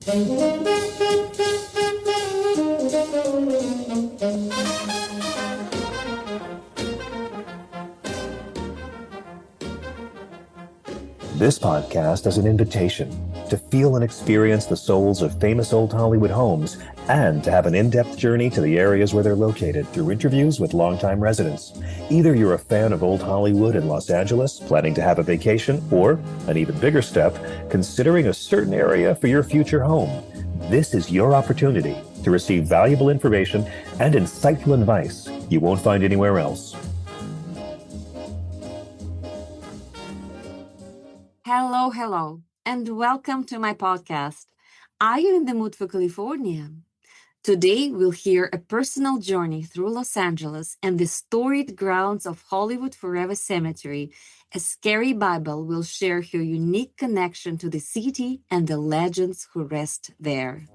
This podcast is an invitation to feel and experience the souls of famous old Hollywood homes and to have an in-depth journey to the areas where they're located through interviews with longtime residents. Either you're a fan of old Hollywood in Los Angeles, planning to have a vacation, or, an even bigger step, considering a certain area for your future home. This is your opportunity to receive valuable information and insightful advice you won't find anywhere else. Hello, and welcome to my podcast. Are you in the mood for California? Today, we'll hear a personal journey through Los Angeles and the storied grounds of Hollywood Forever Cemetery, as Karie Bible will share her unique connection to the city and the legends who rest there.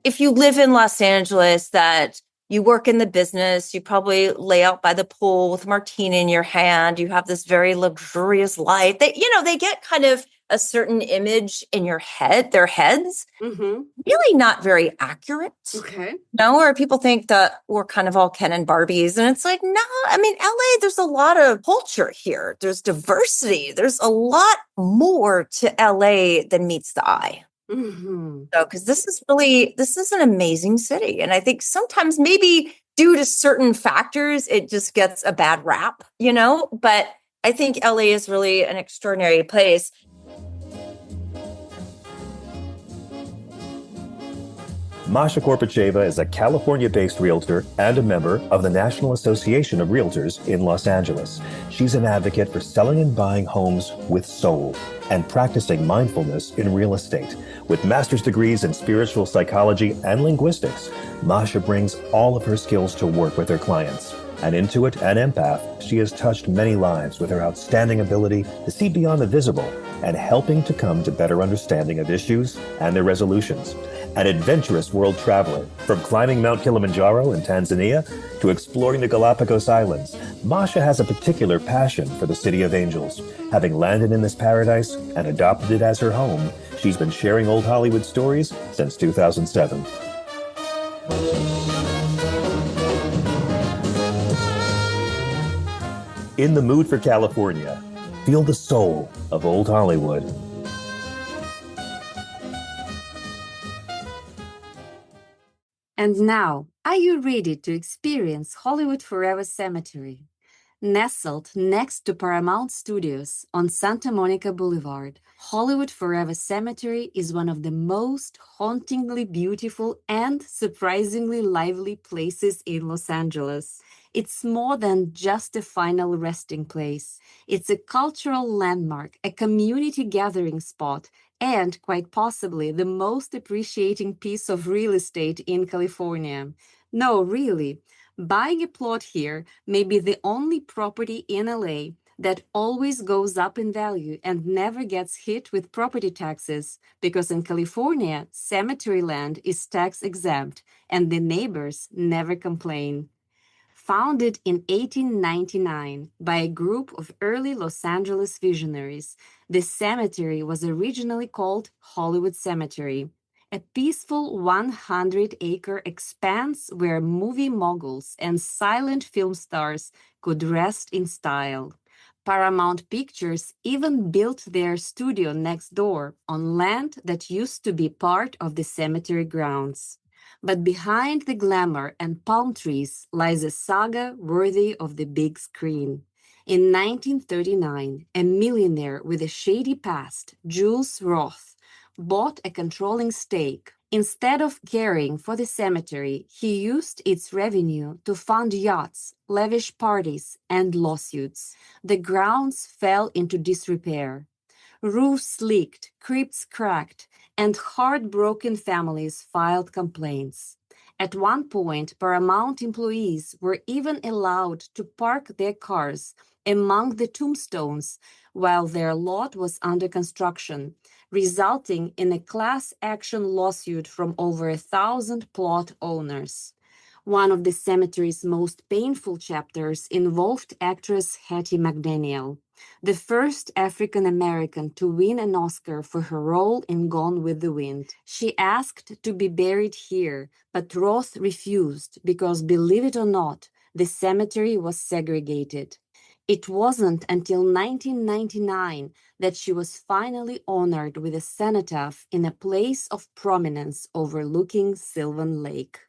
If you live in Los Angeles, that you work in the business, you probably lay out by the pool with a martini in your hand. You have this very luxurious life. They get kind of a certain image in your head, their heads. Mm-hmm. Really not very accurate. Okay. No, or people think that we're kind of all Ken and Barbies. And it's like, no, LA, there's a lot of culture here. There's diversity. There's a lot more to LA than meets the eye. Mm-hmm. So, because this is an amazing city. And I think sometimes maybe due to certain factors, it just gets a bad rap, but I think LA is really an extraordinary place. Masha Korpacheva is a California-based realtor and a member of the National Association of Realtors in Los Angeles. She's an advocate for selling and buying homes with soul and practicing mindfulness in real estate. With master's degrees in spiritual psychology and linguistics, Masha brings all of her skills to work with her clients. An intuit and empath, she has touched many lives with her outstanding ability to see beyond the visible and helping to come to better understanding of issues and their resolutions. An adventurous world traveler, from climbing Mount Kilimanjaro in Tanzania to exploring the Galapagos Islands, Masha has a particular passion for the City of Angels. Having landed in this paradise and adopted it as her home, she's been sharing old Hollywood stories since 2007. In the mood for California, feel the soul of old Hollywood. And now, are you ready to experience Hollywood Forever Cemetery? Nestled next to Paramount Studios on Santa Monica Boulevard, Hollywood Forever Cemetery is one of the most hauntingly beautiful and surprisingly lively places in Los Angeles. It's more than just a final resting place. It's a cultural landmark, a community gathering spot, and quite possibly the most appreciating piece of real estate in California. No, really. Buying a plot here may be the only property in LA that always goes up in value and never gets hit with property taxes, because in California, cemetery land is tax exempt and the neighbors never complain. Founded in 1899 by a group of early Los Angeles visionaries, the cemetery was originally called Hollywood Cemetery, a peaceful 100-acre expanse where movie moguls and silent film stars could rest in style. Paramount Pictures even built their studio next door on land that used to be part of the cemetery grounds. But behind the glamour and palm trees lies a saga worthy of the big screen. In 1939, a millionaire with a shady past, Jules Roth, bought a controlling stake. Instead of caring for the cemetery, he used its revenue to fund yachts, lavish parties, and lawsuits. The grounds fell into disrepair. Roofs leaked, crypts cracked, and heartbroken families filed complaints. At one point, Paramount employees were even allowed to park their cars among the tombstones while their lot was under construction, resulting in a class action lawsuit from over 1,000 plot owners. One of the cemetery's most painful chapters involved actress Hattie McDaniel. the first African American to win an Oscar for her role in Gone with the Wind. She asked to be buried here, but Roth refused because, believe it or not, the cemetery was segregated. It wasn't until 1999 that she was finally honored with a cenotaph in a place of prominence overlooking Sylvan Lake.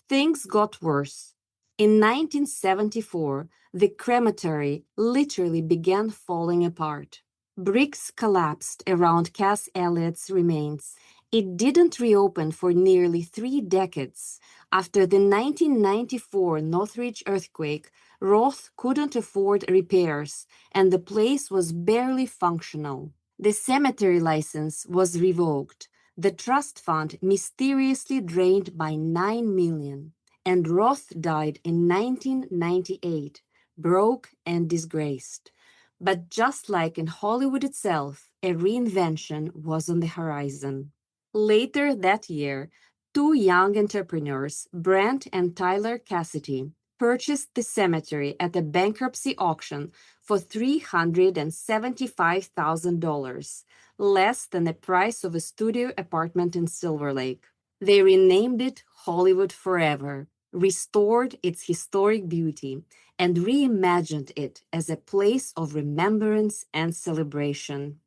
Things got worse. In 1974, the crematory literally began falling apart. Bricks collapsed around Cass Elliott's remains. It didn't reopen for nearly 3 decades. After the 1994 Northridge earthquake, Roth couldn't afford repairs, and the place was barely functional. The cemetery license was revoked. The trust fund mysteriously drained by $9 million, and Roth died in 1998, broke and disgraced. But just like in Hollywood itself, a reinvention was on the horizon. Later that year, two young entrepreneurs, Brent and Tyler Cassidy, purchased the cemetery at a bankruptcy auction for $375,000, less than the price of a studio apartment in Silver Lake. They renamed it Hollywood Forever, restored its historic beauty, and reimagined it as a place of remembrance and celebration.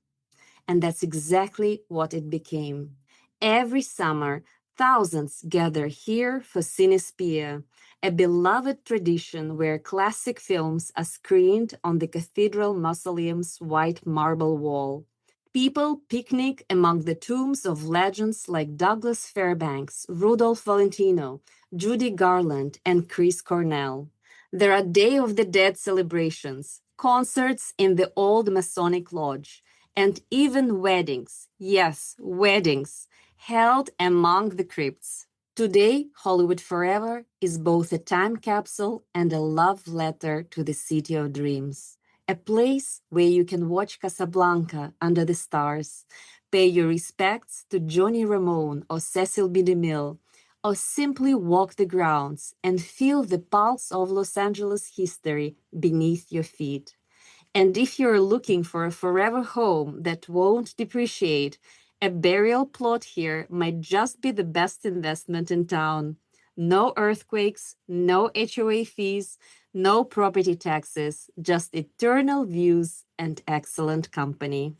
And that's exactly what it became. Every summer, thousands gather here for Cinespia, a beloved tradition where classic films are screened on the Cathedral Mausoleum's white marble wall. People picnic among the tombs of legends like Douglas Fairbanks, Rudolph Valentino, Judy Garland, and Chris Cornell. There are Day of the Dead celebrations, concerts in the old Masonic Lodge, and even weddings, yes, weddings, held among the crypts. Today, Hollywood Forever is both a time capsule and a love letter to the city of dreams. A place where you can watch Casablanca under the stars, pay your respects to Johnny Ramone or Cecil B. DeMille, or simply walk the grounds and feel the pulse of Los Angeles history beneath your feet. And if you're looking for a forever home that won't depreciate, a burial plot here might just be the best investment in town. No earthquakes, no HOA fees, no property taxes, just eternal views and excellent company.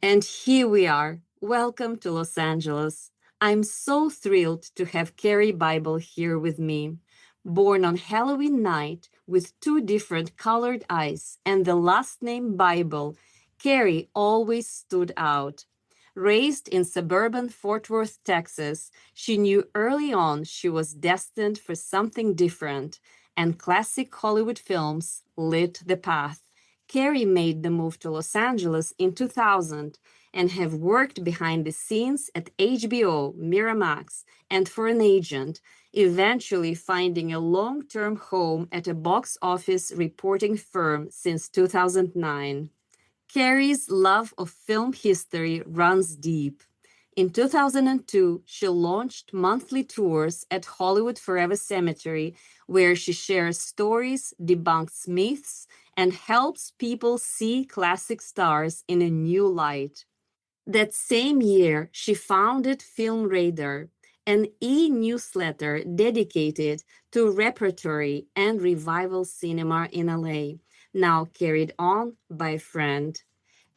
And here we are. Welcome to Los Angeles. I'm so thrilled to have Karie Bible here with me. Born on Halloween night with two different colored eyes and the last name Bible, Karie always stood out. Raised in suburban Fort Worth, Texas, she knew early on she was destined for something different, and classic Hollywood films lit the path. Karie made the move to Los Angeles in 2000 and have worked behind the scenes at HBO, Miramax, and for an agent, eventually finding a long-term home at a box office reporting firm since 2009. Karie's love of film history runs deep. In 2002, she launched monthly tours at Hollywood Forever Cemetery, where she shares stories, debunks myths, and helps people see classic stars in a new light. That same year, she founded FilmRadar, an e-newsletter dedicated to repertory and revival cinema in LA, now carried on by a friend.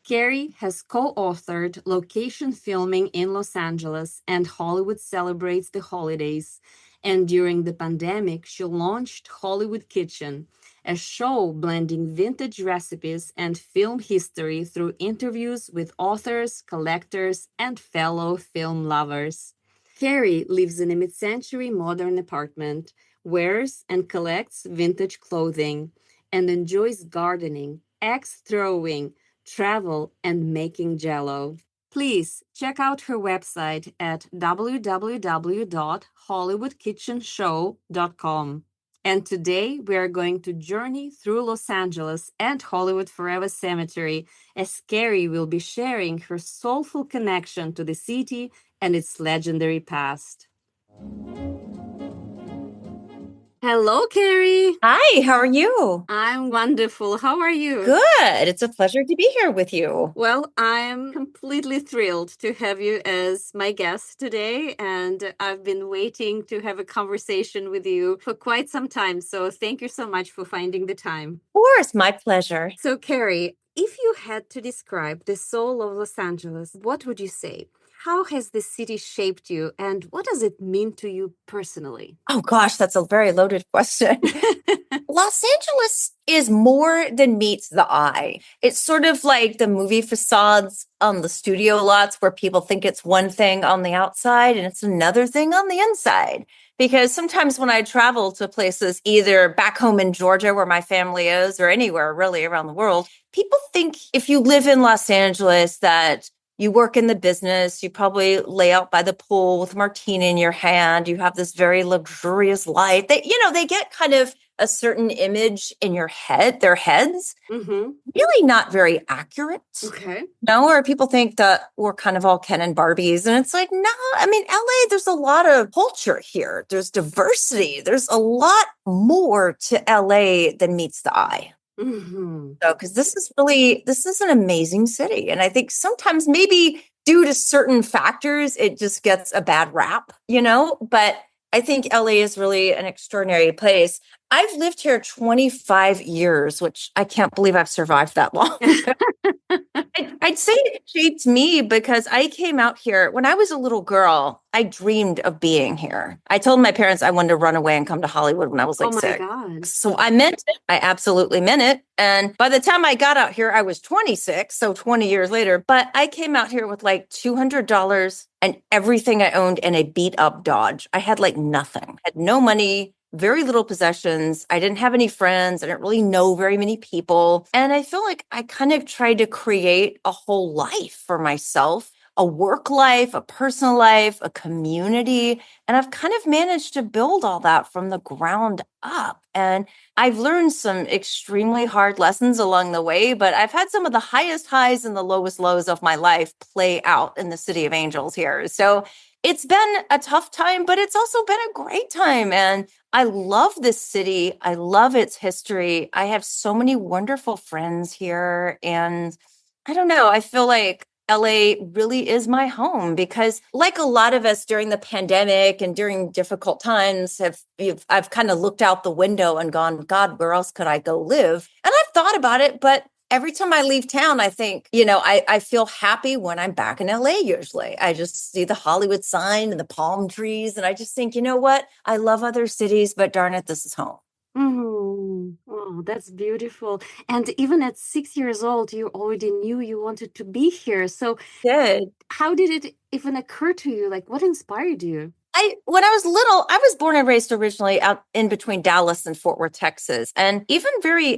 Karie has co-authored Location Filming in Los Angeles and Hollywood Celebrates the Holidays, and during the pandemic, she launched Hollywood Kitchen, a show blending vintage recipes and film history through interviews with authors, collectors, and fellow film lovers. Karie lives in a mid-century modern apartment, wears and collects vintage clothing, and enjoys gardening, axe throwing, travel, and making Jell-O. Please check out her website at www.hollywoodkitchenshow.com. And today we are going to journey through Los Angeles and Hollywood Forever Cemetery as Karie will be sharing her soulful connection to the city and its legendary past. Hello, Karie. Hi, how are you? I'm wonderful. How are you? Good. It's a pleasure to be here with you. Well, I'm completely thrilled to have you as my guest today, and I've been waiting to have a conversation with you for quite some time. So thank you so much for finding the time. Of course, my pleasure. So, Karie, if you had to describe the soul of Los Angeles, what would you say? How has the city shaped you, and what does it mean to you personally? Oh gosh, that's a very loaded question. Los Angeles is more than meets the eye. It's sort of like the movie facades on the studio lots where people think it's one thing on the outside and it's another thing on the inside. Because sometimes when I travel to places, either back home in Georgia where my family is or anywhere really around the world, people think if you live in Los Angeles that you work in the business, you probably lay out by the pool with a martini in your hand, you have this very luxurious life. They get kind of a certain image in your head, their heads, really not very accurate. Okay. No, or people think that we're kind of all Ken and Barbies. And it's like, no, I mean, LA, there's a lot of culture here. There's diversity. There's a lot more to LA than meets the eye. So, because this is an amazing city. And I think sometimes maybe due to certain factors, it just gets a bad rap, but I think LA is really an extraordinary place. I've lived here 25 years, which I can't believe I've survived that long. I'd say it shaped me because I came out here when I was a little girl. I dreamed of being here. I told my parents I wanted to run away and come to Hollywood when I was like 6. God. So I meant it. I absolutely meant it. And by the time I got out here, I was 26. So 20 years later, but I came out here with like $200 and everything I owned and a beat up Dodge. I had like nothing. I had no money, very little possessions. I didn't have any friends. I didn't really know very many people. And I feel like I kind of tried to create a whole life for myself, a work life, a personal life, a community. And I've kind of managed to build all that from the ground up. And I've learned some extremely hard lessons along the way, but I've had some of the highest highs and the lowest lows of my life play out in the City of Angels here. So it's been a tough time, but it's also been a great time. And I love this city. I love its history. I have so many wonderful friends here. And I don't know, I feel like LA really is my home because like a lot of us during the pandemic and during difficult times I've kind of looked out the window and gone, God, where else could I go live? And I've thought about it, but every time I leave town, I think, I feel happy when I'm back in LA usually. I just see the Hollywood sign and the palm trees. And I just think, you know what? I love other cities, but darn it, this is home. Oh, that's beautiful. And even at 6 years old, you already knew you wanted to be here. So Good. how did it even occur to you? Like, what inspired you? When I was little, I was born and raised originally out in between Dallas and Fort Worth, Texas. And even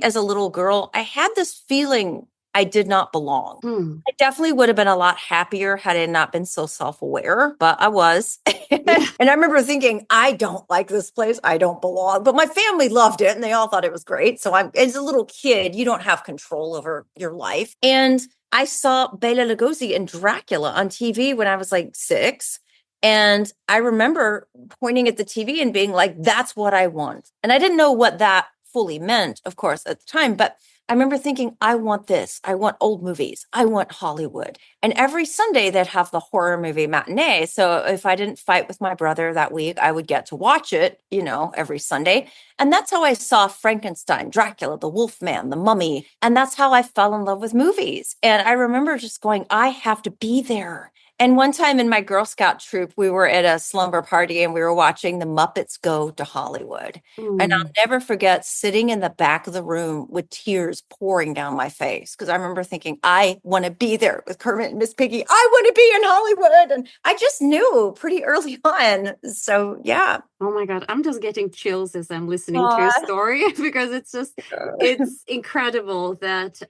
as a little girl, I had this feeling I did not belong. I definitely would have been a lot happier had I not been so self-aware, but I was. And I remember thinking, I don't like this place. I don't belong. But my family loved it and they all thought it was great. So as a little kid, you don't have control over your life. And I saw Bela Lugosi in Dracula on TV when I was like 6. And I remember pointing at the TV and being like, that's what I want. And I didn't know what that fully meant, of course, at the time. But I remember thinking, I want this. I want old movies. I want Hollywood. And every Sunday they'd have the horror movie matinee. So if I didn't fight with my brother that week, I would get to watch it, every Sunday. And that's how I saw Frankenstein, Dracula, the Wolfman, the Mummy. And that's how I fell in love with movies. And I remember just going, I have to be there. And one time in my Girl Scout troop, we were at a slumber party and we were watching the Muppets Go to Hollywood. And I'll never forget sitting in the back of the room with tears pouring down my face because I remember thinking, I want to be there with Kermit and Miss Piggy. I want to be in Hollywood. And I just knew pretty early on. So, yeah. Oh my God, I'm just getting chills as I'm listening to your story because it's incredible that,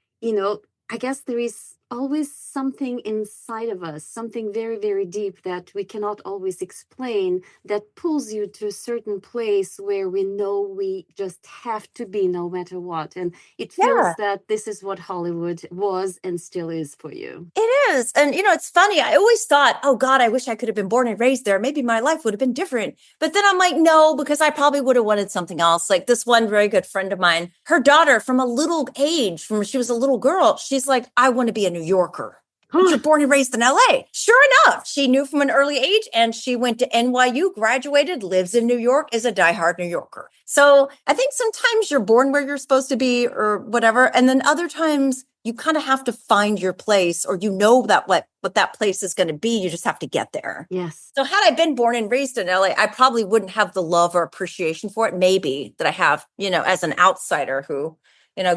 I guess there is always something inside of us, something very, very deep that we cannot always explain, that pulls you to a certain place where we know we just have to be no matter what. And it feels Yeah. that this is what Hollywood was and still is for you. It is. And, it's funny. I always thought, oh, God, I wish I could have been born and raised there. Maybe my life would have been different. But then I'm like, no, because I probably would have wanted something else. Like this one very good friend of mine, her daughter from a little age, from when she was a little girl, she's like, I want to be a New Yorker. But you're born and raised in LA. Sure enough, she knew from an early age, and she went to NYU, graduated, lives in New York, is a diehard New Yorker. So I think sometimes you're born where you're supposed to be or whatever. And then other times you kind of have to find your place, or that what that place is going to be. You just have to get there. Yes. So had I been born and raised in LA, I probably wouldn't have the love or appreciation for it, maybe, that I have, as an outsider who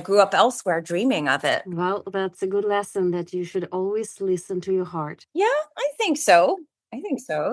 grew up elsewhere dreaming of it. Well, that's a good lesson, that you should always listen to your heart. Yeah, I think so.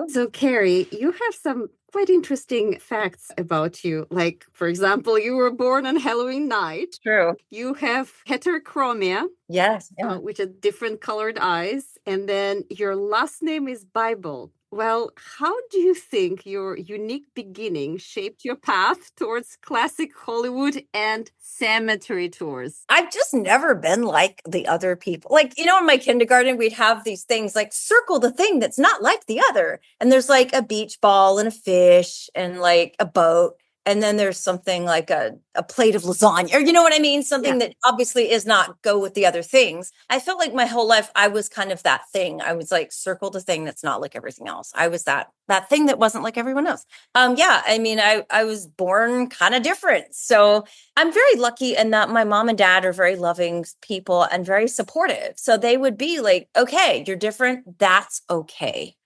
So, Karie, you have some quite interesting facts about you. Like, for example, you were born on Halloween night. True. You have heterochromia. Yes. Yeah. Which are different colored eyes. And then your last name is Bible. Well, how do you think your unique beginning shaped your path towards classic Hollywood and cemetery tours? I've just never been like the other people. Like, in my kindergarten, we'd have these things like circle the thing that's not like the other. And there's like a beach ball and a fish and like a boat. And then there's something like a plate of lasagna, or you know what I mean? Something that obviously is not go with the other things. I felt like my whole life I was kind of that thing. I was like, circle the thing that's not like everything else. I was that thing that wasn't like everyone else. I was born kind of different. So I'm very lucky in that my mom and dad are very loving people and very supportive. So they would be like, okay, you're different. That's okay.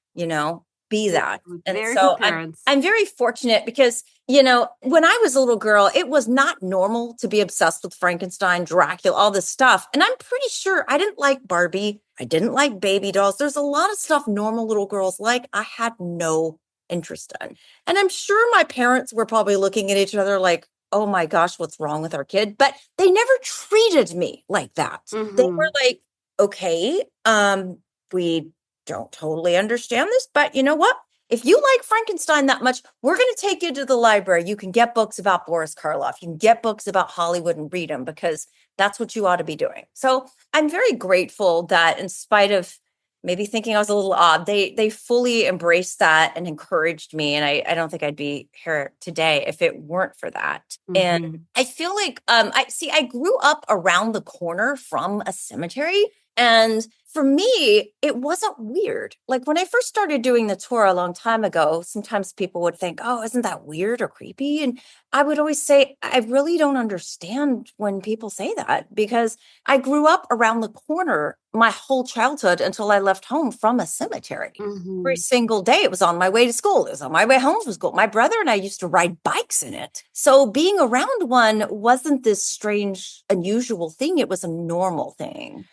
Be that. And Very so good parents. I'm very fortunate because, when I was a little girl, it was not normal to be obsessed with Frankenstein, Dracula, all this stuff. And I'm pretty sure I didn't like Barbie. I didn't like baby dolls. There's a lot of stuff normal little girls like. I had no interest in. And I'm sure my parents were probably looking at each other like, oh my gosh, what's wrong with our kid? But they never treated me like that. Mm-hmm. They were like, okay, we don't totally understand this, but you know what? If you like Frankenstein that much, we're going to take you to the library. You can get books about Boris Karloff. You can get books about Hollywood and read them, because that's what you ought to be doing. So I'm very grateful that, in spite of maybe thinking I was a little odd, they fully embraced that and encouraged me. And I don't think I'd be here today if it weren't for that. Mm-hmm. And I feel like I grew up around the corner from a cemetery. And for me, it wasn't weird. Like when I first started doing the tour a long time ago, sometimes people would think, oh, isn't that weird or creepy? And I would always say, I really don't understand when people say that, because I grew up around the corner my whole childhood until I left home from a cemetery. Mm-hmm. Every single day, it was on my way to school. It was on my way home from school. My brother and I used to ride bikes in it. So being around one wasn't this strange, unusual thing. It was a normal thing.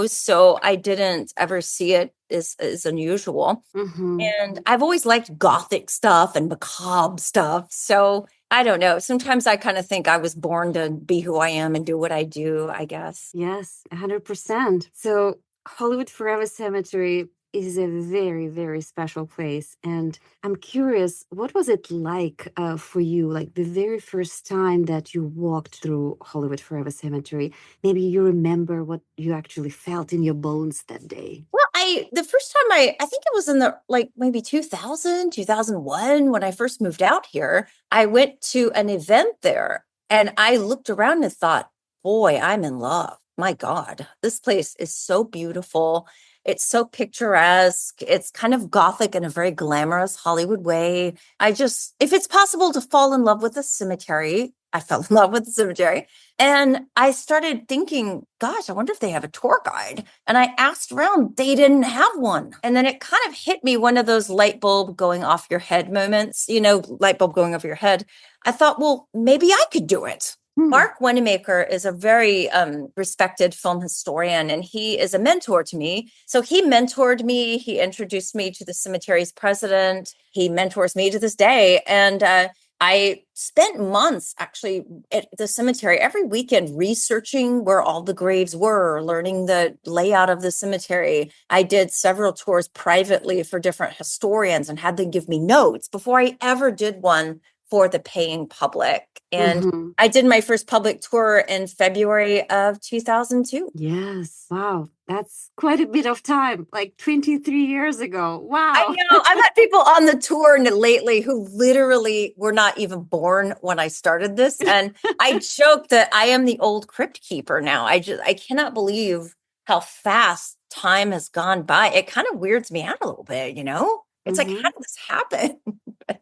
So I didn't ever see it as unusual. Mm-hmm. And I've always liked gothic stuff and macabre stuff. So I don't know. Sometimes I kind of think I was born to be who I am and do what I do, I guess. Yes, 100%. So Hollywood Forever Cemetery is a very, very special place. And I'm curious, what was it like for you, like the very first time that you walked through Hollywood Forever Cemetery? Maybe you remember what you actually felt in your bones that day. Well, the first time I think it was in the maybe 2001 when I first moved out here. I went to an event there and I looked around and thought, boy, I'm in love. My God, this place is so beautiful. It's so picturesque. It's kind of gothic in a very glamorous Hollywood way. If it's possible to fall in love with a cemetery, I fell in love with the cemetery. And I started thinking, gosh, I wonder if they have a tour guide. And I asked around, they didn't have one. And then it kind of hit me, one of those light bulb going off your head moments, light bulb going over your head. I thought, well, maybe I could do it. Mark Wanamaker is a very respected film historian, and he is a mentor to me. So he mentored me. He introduced me to the cemetery's president. He mentors me to this day. And I spent months actually at the cemetery every weekend researching where all the graves were, learning the layout of the cemetery. I did several tours privately for different historians and had them give me notes before I ever did one for the paying public. And Mhm. I did my first public tour in February of 2002. Yes. Wow. That's quite a bit of time, like 23 years ago. I Wow. know. I've had people on the tour lately who literally were not even born when I started this. And I joke that I am the old crypt keeper now. I cannot believe how fast time has gone by. It kind of weirds me out a little bit, you know? It's like, Mhm. how did this happen?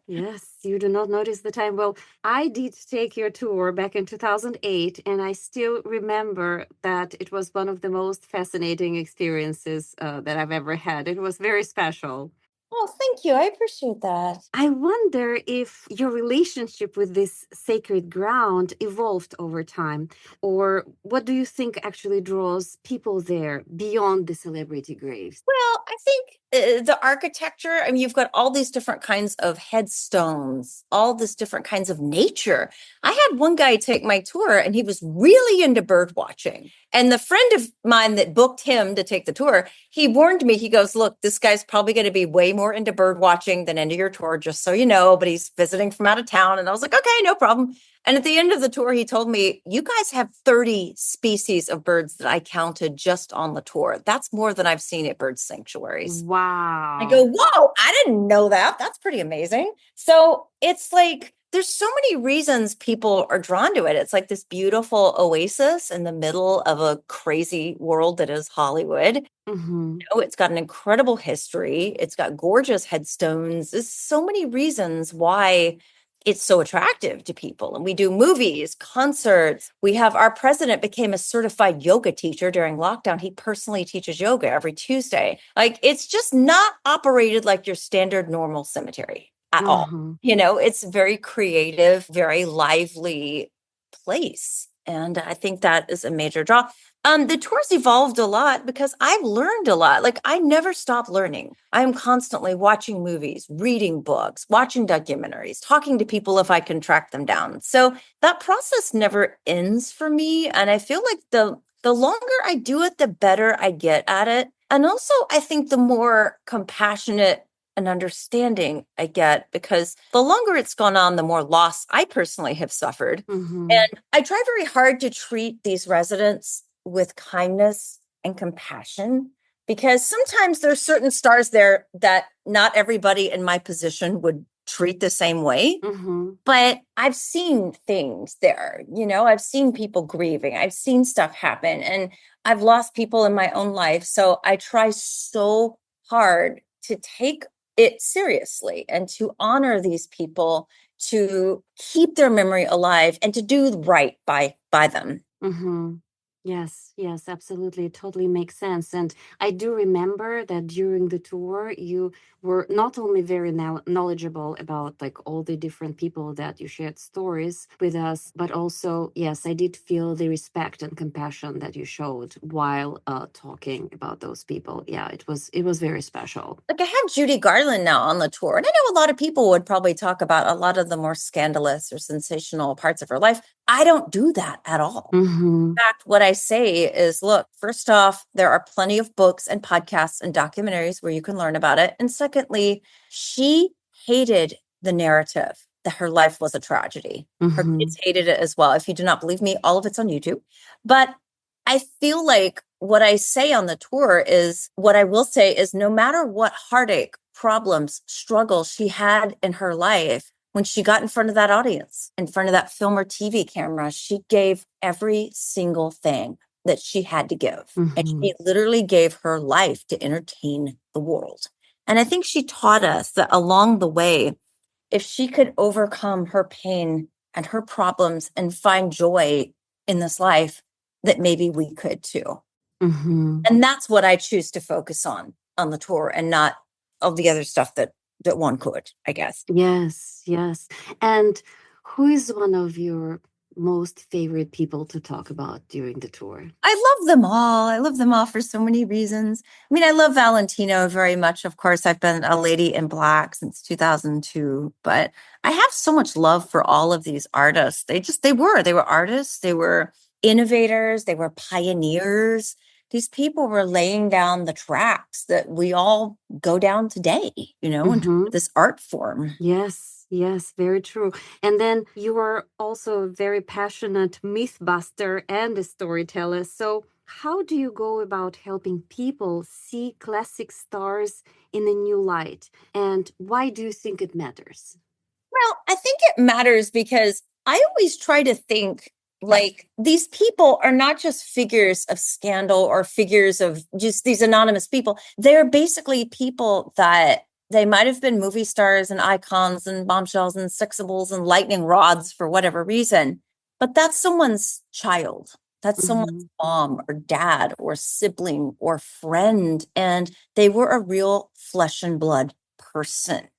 Yes, you do not notice the time. Well, I did take your tour back in 2008, and I still remember that it was one of the most fascinating experiences that I've ever had. It was very special. Oh, thank you. I appreciate that. I wonder if your relationship with this sacred ground evolved over time, or what do you think actually draws people there beyond the celebrity graves? Well, I think the architecture, I mean, you've got all these different kinds of headstones, all this different kinds of nature. I had one guy take my tour and he was really into bird watching. And the friend of mine that booked him to take the tour, he warned me, he goes, look, this guy's probably going to be way more into bird watching than into your tour, just so you know, but he's visiting from out of town. And I was like, okay, no problem. And at the end of the tour, he told me, you guys have 30 species of birds that I counted just on the tour. That's more than I've seen at bird sanctuaries. I go, Wow. whoa, I didn't know that. That's pretty amazing. So it's like, there's so many reasons people are drawn to it. It's like this beautiful oasis in the middle of a crazy world that is Hollywood. Mm-hmm. Oh, it's got an incredible history. It's got gorgeous headstones. There's so many reasons why it's so attractive to people. And we do movies, concerts. We have our president became a certified yoga teacher during lockdown. He personally teaches yoga every Tuesday. Like it's just not operated like your standard normal cemetery at all. Uh-huh. You know, it's very creative, very lively place. And I think that is a major draw. The tours evolved a lot because I've learned a lot. Like I never stop learning. I'm constantly watching movies, reading books, watching documentaries, talking to people if I can track them down. So that process never ends for me. And I feel like the longer I do it, the better I get at it. And also I think the more compassionate and understanding I get because the longer it's gone on, the more loss I personally have suffered. Mm-hmm. And I try very hard to treat these residents with kindness and compassion because sometimes there's certain stars there that not everybody in my position would treat the same way. Mm-hmm. But I've seen things there, you know, I've seen people grieving, I've seen stuff happen, and I've lost people in my own life. So I try so hard to take it seriously and to honor these people, to keep their memory alive and to do right by them. Mm-hmm. Yes, yes, absolutely. It totally makes sense. And I do remember that during the tour, you were not only very knowledgeable about like all the different people that you shared stories with us, but also, yes, I did feel the respect and compassion that you showed while talking about those people. Yeah, it was very special. Like I have Judy Garland now on the tour, and I know a lot of people would probably talk about a lot of the more scandalous or sensational parts of her life. I don't do that at all. Mm-hmm. In fact, what I say is, look, first off, there are plenty of books and podcasts and documentaries where you can learn about it. And secondly, she hated the narrative that her life was a tragedy. Her Mm-hmm. kids hated it as well. If you do not believe me, all of it's on YouTube. But I feel like what I say on the tour is what I will say is no matter what heartache, problems, struggles she had in her life, when she got in front of that audience, in front of that film or TV camera, she gave every single thing that she had to give. And Mm-hmm. she literally gave her life to entertain the world. And I think she taught us that along the way, if she could overcome her pain and her problems and find joy in this life, that maybe we could too. Mm-hmm. And that's what I choose to focus on the tour and not all the other stuff that one could, I guess. Yes, yes. And who is one of your most favorite people to talk about during the tour? I love them all. I love them all for so many reasons. I mean, I love Valentino very much. Of course, I've been a lady in black since 2002, but I have so much love for all of these artists. They were artists. They were innovators. They were pioneers. These people were laying down the tracks that we all go down today, in this art form. Yes, very true. And then you are also a very passionate mythbuster and a storyteller. So how do you go about helping people see classic stars in a new light? And why do you think it matters? Well, I think it matters because I always try to think like these people are not just figures of scandal or figures of just these anonymous people. They're basically people that they might have been movie stars and icons and bombshells and sexables and lightning rods for whatever reason. But that's someone's child. That's someone's mom or dad or sibling or friend. And they were a real flesh and blood person.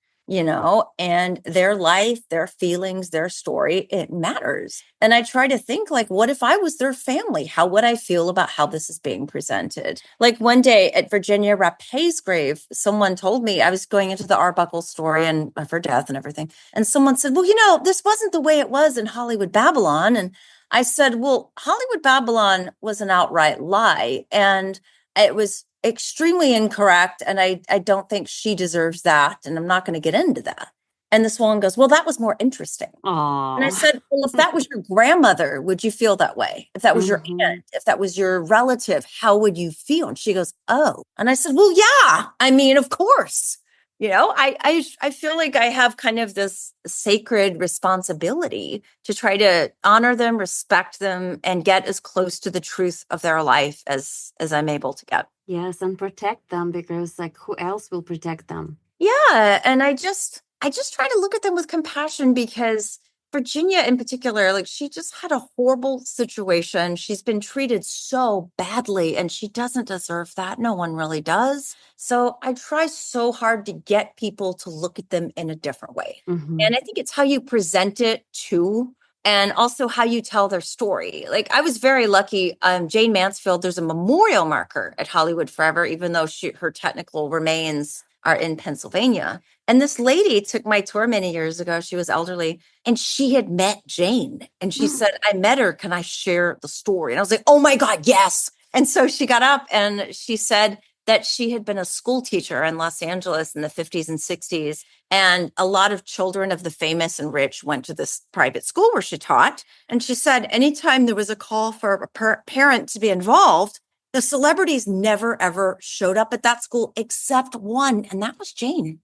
And their life, their feelings, their story, it matters. And I try to think like, what if I was their family? How would I feel about how this is being presented? Like one day at Virginia Rapé's grave, someone told me, I was going into the Arbuckle story and of her death and everything. And someone said, well, this wasn't the way it was in Hollywood Babylon. And I said, well, Hollywood Babylon was an outright lie. And it was extremely incorrect. And I don't think she deserves that. And I'm not going to get into that. And this woman goes, well, that was more interesting. Aww. And I said, well, if that was your grandmother, would you feel that way? If that was your aunt, if that was your relative, how would you feel? And she goes, oh. And I said, well, yeah, I mean, of course. I feel like I have kind of this sacred responsibility to try to honor them, respect them, and get as close to the truth of their life as I'm able to get. Yes, and protect them because like who else will protect them? Yeah, and I just try to look at them with compassion because Virginia in particular, like she just had a horrible situation. She's been treated so badly and she doesn't deserve that. No one really does. So I try so hard to get people to look at them in a different way. And I think it's how you present it too, and also how you tell their story. Like I was very lucky. Jane Mansfield, there's a memorial marker at Hollywood Forever, even though her technical remains are in Pennsylvania. And this lady took my tour many years ago. She was elderly and she had met Jane. And she said, I met her. Can I share the story? And I was like, oh my God, yes. And so she got up and she said that she had been a school teacher in Los Angeles in the 50s and 60s. And a lot of children of the famous and rich went to this private school where she taught. And she said, anytime there was a call for a parent to be involved, the celebrities never, ever showed up at that school except one, and that was Jane.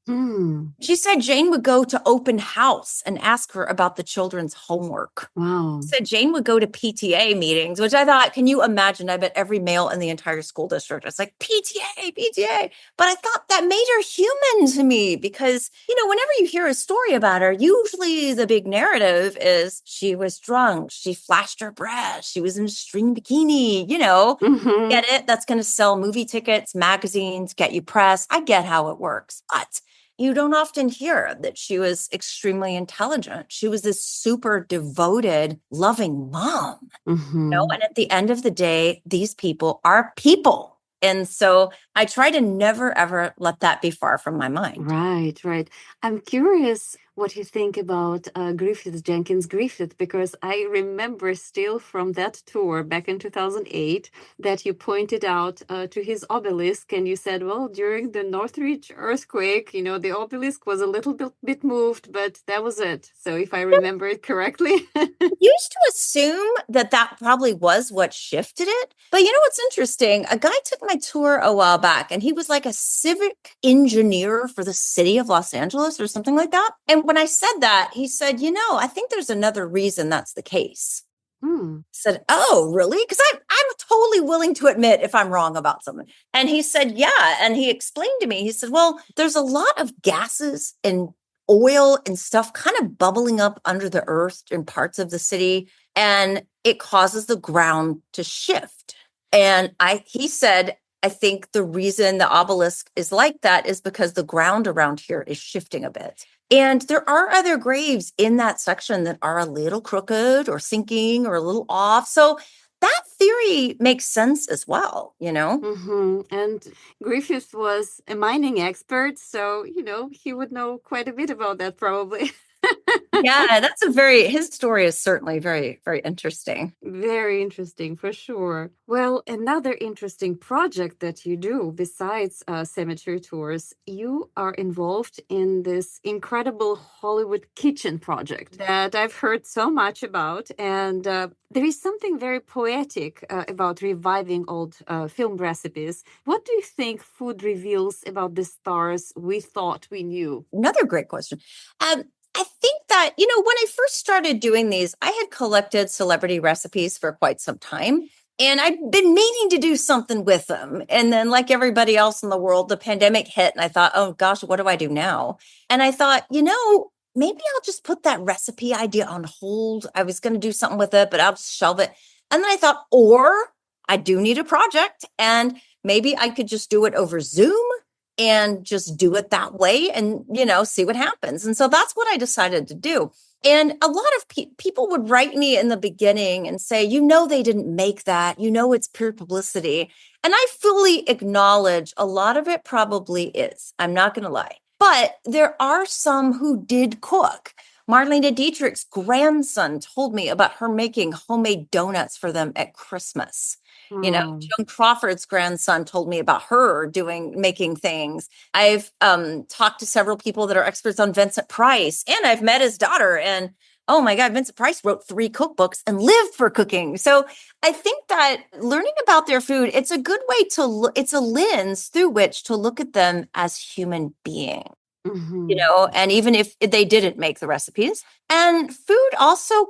She said Jane would go to open house and ask her about the children's homework. Wow. She said Jane would go to PTA meetings, which I thought, can you imagine? I bet every male in the entire school district was like, PTA. But I thought that made her human to me because, whenever you hear a story about her, usually the big narrative is she was drunk, she flashed her breasts, she was in a string bikini, Get it? That's going to sell movie tickets, magazines, get you press. I get how it works. But you don't often hear that she was extremely intelligent. She was this super devoted, loving mom. And at the end of the day, these people are people. And so I try to never, ever let that be far from my mind. Right. I'm curious what you think about Jenkins Griffith, because I remember still from that tour back in 2008 that you pointed out to his obelisk and you said, well, during the Northridge earthquake, the obelisk was a little bit moved, but that was it. So if I remember it correctly. I used to assume that probably was what shifted it. But what's interesting? A guy took my tour a while back and he was like a civic engineer for the city of Los Angeles or something like that. And when I said that, he said, I think there's another reason that's the case. I said, oh, really? Because I'm totally willing to admit if I'm wrong about something. And he said, yeah. And he explained to me, he said, well, there's a lot of gases and oil and stuff kind of bubbling up under the earth in parts of the city. And it causes the ground to shift. And he said, I think the reason the obelisk is like that is because the ground around here is shifting a bit. And there are other graves in that section that are a little crooked or sinking or a little off. So that theory makes sense as well, you know? And Griffith was a mining expert, so, he would know quite a bit about that probably. Yeah, his story is certainly very, very interesting. Very interesting, for sure. Well, another interesting project that you do besides cemetery tours, you are involved in this incredible Hollywood kitchen project that I've heard so much about. And there is something very poetic about reviving old film recipes. What do you think food reveals about the stars we thought we knew? Another great question. I think that, when I first started doing these, I had collected celebrity recipes for quite some time. And I'd been meaning to do something with them. And then, like everybody else in the world, the pandemic hit. And I thought, oh gosh, what do I do now? And I thought, maybe I'll just put that recipe idea on hold. I was going to do something with it, but I'll just shelve it. And then I thought, or I do need a project. And maybe I could just do it over Zoom and just do it that way and, see what happens. And so that's what I decided to do. And a lot of people would write me in the beginning and say, they didn't make that, it's pure publicity. And I fully acknowledge a lot of it probably is. I'm not going to lie. But there are some who did cook. Marlene Dietrich's grandson told me about her making homemade donuts for them at Christmas. Joan Crawford's grandson told me about her making things. I've talked to several people that are experts on Vincent Price, and I've met his daughter. And oh my God, Vincent Price wrote 3 cookbooks and lived for cooking. So I think that learning about their food, it's a good way to it's a lens through which to look at them as human beings. And even if they didn't make the recipes. And food also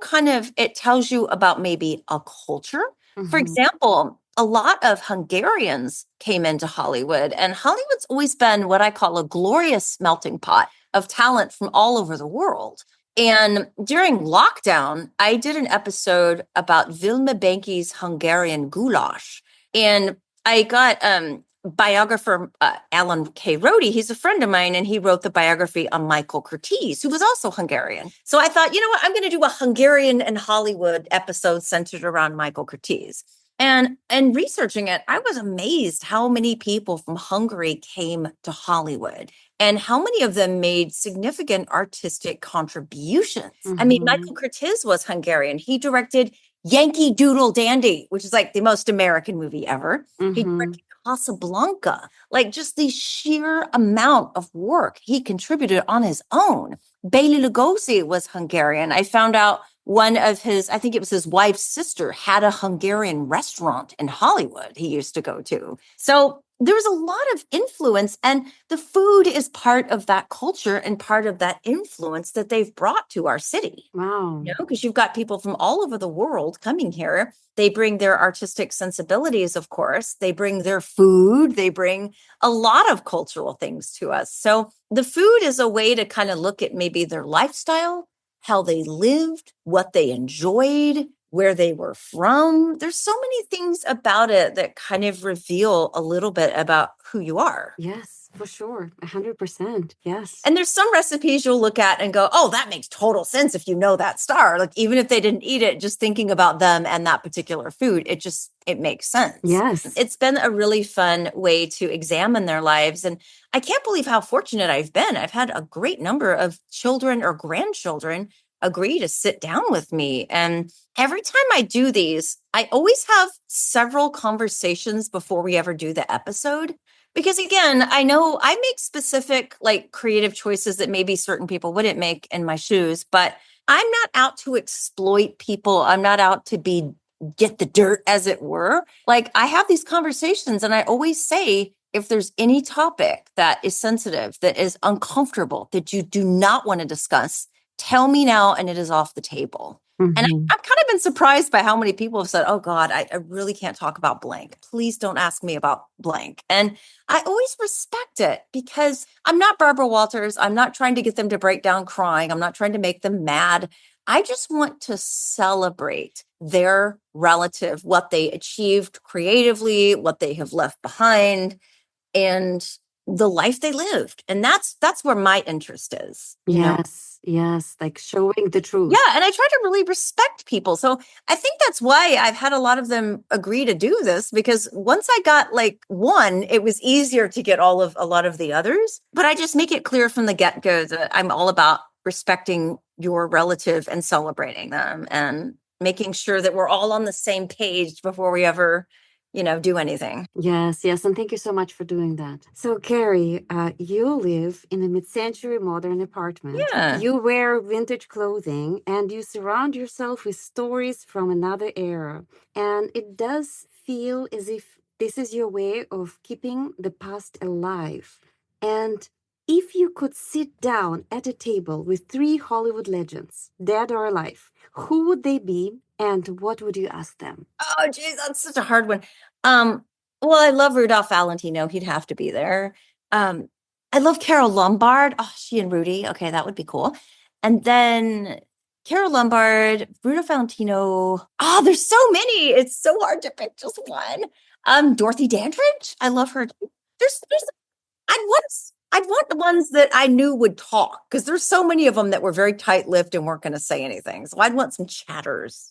it tells you about maybe a culture. For example, a lot of Hungarians came into Hollywood, and Hollywood's always been what I call a glorious melting pot of talent from all over the world. And during lockdown, I did an episode about Vilma Benki's Hungarian goulash. And I got biographer Alan K. Rody. He's a friend of mine, and he wrote the biography on Michael Curtiz, who was also Hungarian. So I thought, I'm going to do a Hungarian and Hollywood episode centered around Michael Curtiz. And researching it, I was amazed how many people from Hungary came to Hollywood and how many of them made significant artistic contributions. I mean, Michael Curtiz was Hungarian. He directed Yankee Doodle Dandy, which is like the most American movie ever. He directed Casablanca, like just the sheer amount of work he contributed on his own. Bela Lugosi was Hungarian. I found out one of I think it was his wife's sister, had a Hungarian restaurant in Hollywood he used to go to. So there's a lot of influence, and the food is part of that culture and part of that influence that they've brought to our city. Wow. Because you've got people from all over the world coming here. They bring their artistic sensibilities, of course. They bring their food. They bring a lot of cultural things to us. So the food is a way to kind of look at maybe their lifestyle, how they lived, what they enjoyed, where they were from. There's so many things about it that kind of reveal a little bit about who you are. Yes, for sure. 100%. Yes. And there's some recipes you'll look at and go, oh, that makes total sense if you know that star. Like, even if they didn't eat it, just thinking about them and that particular food, it makes sense. Yes. It's been a really fun way to examine their lives. And I can't believe how fortunate I've been. I've had a great number of children or grandchildren agree to sit down with me. And every time I do these, I always have several conversations before we ever do the episode. Because again, I know I make specific, like, creative choices that maybe certain people wouldn't make in my shoes, but I'm not out to exploit people. I'm not out to get the dirt, as it were. Like, I have these conversations, and I always say, if there's any topic that is sensitive, that is uncomfortable, that you do not want to discuss, tell me now, and it is off the table. And I've kind of been surprised by how many people have said, oh God, I really can't talk about blank. Please don't ask me about blank. And I always respect it, because I'm not Barbara Walters. I'm not trying to get them to break down crying. I'm not trying to make them mad. I just want to celebrate their relative, what they achieved creatively, what they have left behind. And the life they lived. And that's where my interest is. You know? Yes, like showing the truth. Yeah, and I try to really respect people. So I think that's why I've had a lot of them agree to do this, because once I got like one, it was easier to get a lot of the others. But I just make it clear from the get-go that I'm all about respecting your relative and celebrating them and making sure that we're all on the same page before we ever, do anything. Yes, and thank you so much for doing that. So, Karie, you live in a mid-century modern apartment. Yeah. You wear vintage clothing and you surround yourself with stories from another era. And it does feel as if this is your way of keeping the past alive. And if you could sit down at a table with 3 Hollywood legends, dead or alive, who would they be and what would you ask them? Oh, geez, that's such a hard one. Well, I love Rudolph Valentino. He'd have to be there. I love Carol Lombard. Oh, she and Rudy. Okay, that would be cool. And then Carol Lombard, Rudolph Valentino. Oh, there's so many. It's so hard to pick just one. Dorothy Dandridge. I love her too. There's I'd want the ones that I knew would talk, because there's so many of them that were very tight-lipped and weren't going to say anything. So I'd want some chatters,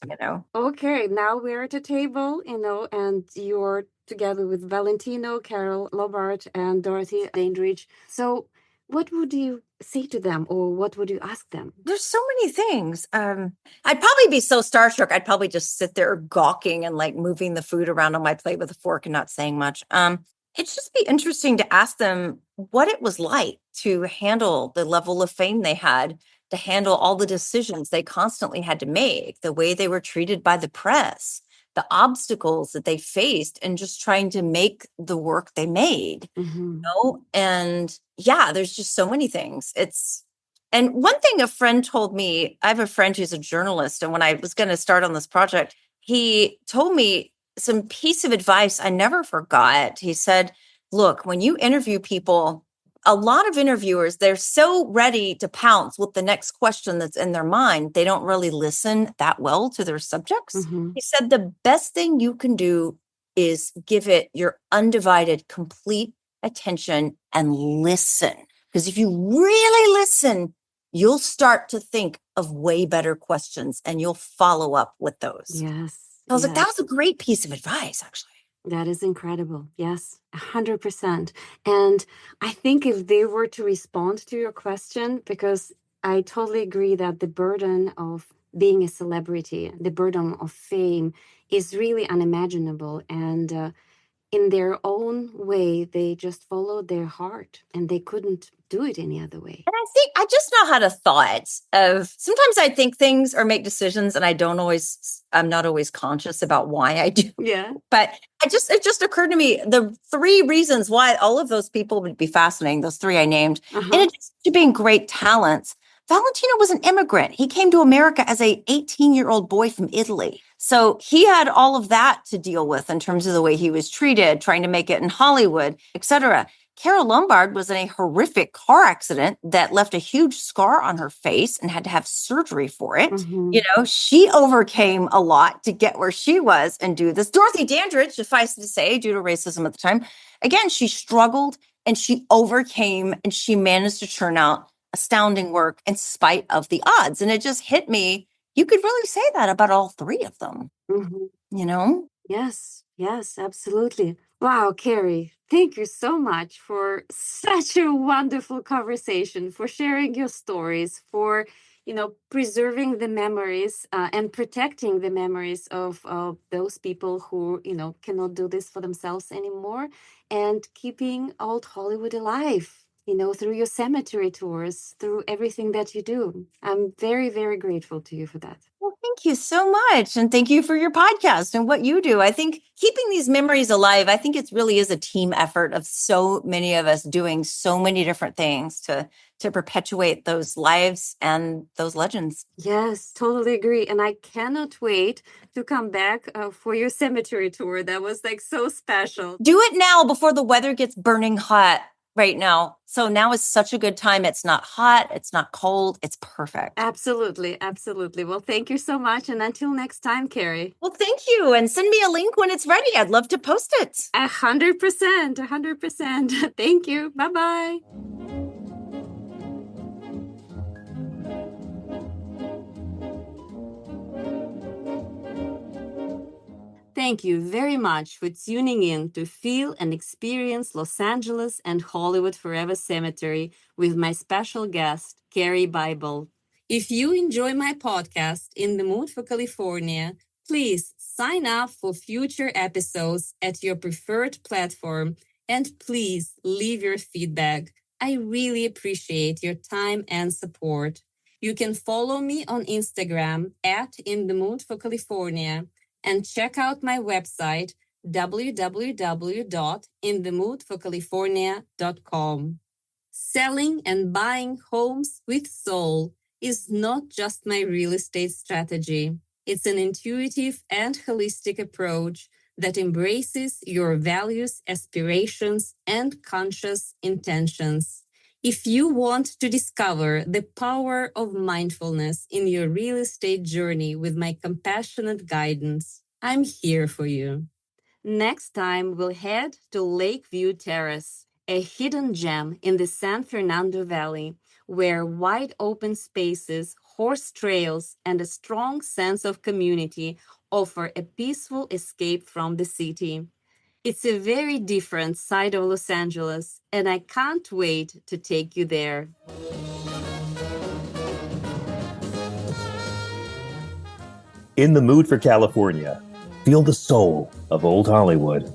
Okay, now we're at a table, and you're together with Valentino, Carol Lombard, and Dorothy Dandridge. So what would you say to them, or what would you ask them? There's so many things. I'd probably be so starstruck. I'd probably just sit there gawking and like moving the food around on my plate with a fork and not saying much. It'd just be interesting to ask them what it was like to handle the level of fame they had, to handle all the decisions they constantly had to make, the way they were treated by the press, the obstacles that they faced, and just trying to make the work they made. And yeah, there's just so many things. And one thing a friend told me, I have a friend who's a journalist, and when I was going to start on this project, he told me some piece of advice I never forgot. He said, look, when you interview people, a lot of interviewers, they're so ready to pounce with the next question that's in their mind. They don't really listen that well to their subjects. He said, the best thing you can do is give it your undivided, complete attention and listen. Because if you really listen, you'll start to think of way better questions and you'll follow up with those. Yes. I was like, that was a great piece of advice, actually. That is incredible. Yes, 100%. And I think if they were to respond to your question, because I totally agree that the burden of being a celebrity, the burden of fame is really unimaginable. And in their own way, they just followed their heart and they couldn't do it any other way. And I think I just know how to thought of, sometimes I think things or make decisions and I'm not always conscious about why I do. Yeah. But it just occurred to me, the 3 reasons why all of those people would be fascinating, those 3 I named, in addition to being great talents, Valentino was an immigrant. He came to America as a 18-year-old boy from Italy. So he had all of that to deal with in terms of the way he was treated, trying to make it in Hollywood, etc. Carol Lombard was in a horrific car accident that left a huge scar on her face and had to have surgery for it. She overcame a lot to get where she was and do this. Dorothy Dandridge, suffice to say, due to racism at the time, again, she struggled and she overcame and she managed to churn out astounding work in spite of the odds. And it just hit me. You could really say that about all 3 of them, Yes, absolutely. Wow, Karie, thank you so much for such a wonderful conversation, for sharing your stories, for, preserving the memories and protecting the memories of those people who, cannot do this for themselves anymore, and keeping old Hollywood alive. Through your cemetery tours, through everything that you do. I'm very, very grateful to you for that. Well, thank you so much. And thank you for your podcast and what you do. I think keeping these memories alive, I think it really is a team effort of so many of us doing so many different things to perpetuate those lives and those legends. Yes, totally agree. And I cannot wait to come back for your cemetery tour. That was so special. Do it now before the weather gets burning hot. right now. So now is such a good time. It's not hot. It's not cold. It's perfect. Absolutely. Absolutely. Well, thank you so much. And until next time, Karie. Well, thank you. And send me a link when it's ready. I'd love to post it. 100%. 100%. Thank you. Bye-bye. Thank you very much for tuning in to feel and experience Los Angeles and Hollywood Forever Cemetery with my special guest, Karie Bible. If you enjoy my podcast, In the Mood for California, please sign up for future episodes at your preferred platform and please leave your feedback. I really appreciate your time and support. You can follow me on Instagram at In the Mood for California and check out my website, www.inthemoodforcalifornia.com. Selling and buying homes with soul is not just my real estate strategy. It's an intuitive and holistic approach that embraces your values, aspirations, and conscious intentions. If you want to discover the power of mindfulness in your real estate journey with my compassionate guidance, I'm here for you. Next time, we'll head to Lakeview Terrace, a hidden gem in the San Fernando Valley, where wide open spaces, horse trails, and a strong sense of community offer a peaceful escape from the city. It's a very different side of Los Angeles, and I can't wait to take you there. In the Mood for California. Feel the soul of Old Hollywood.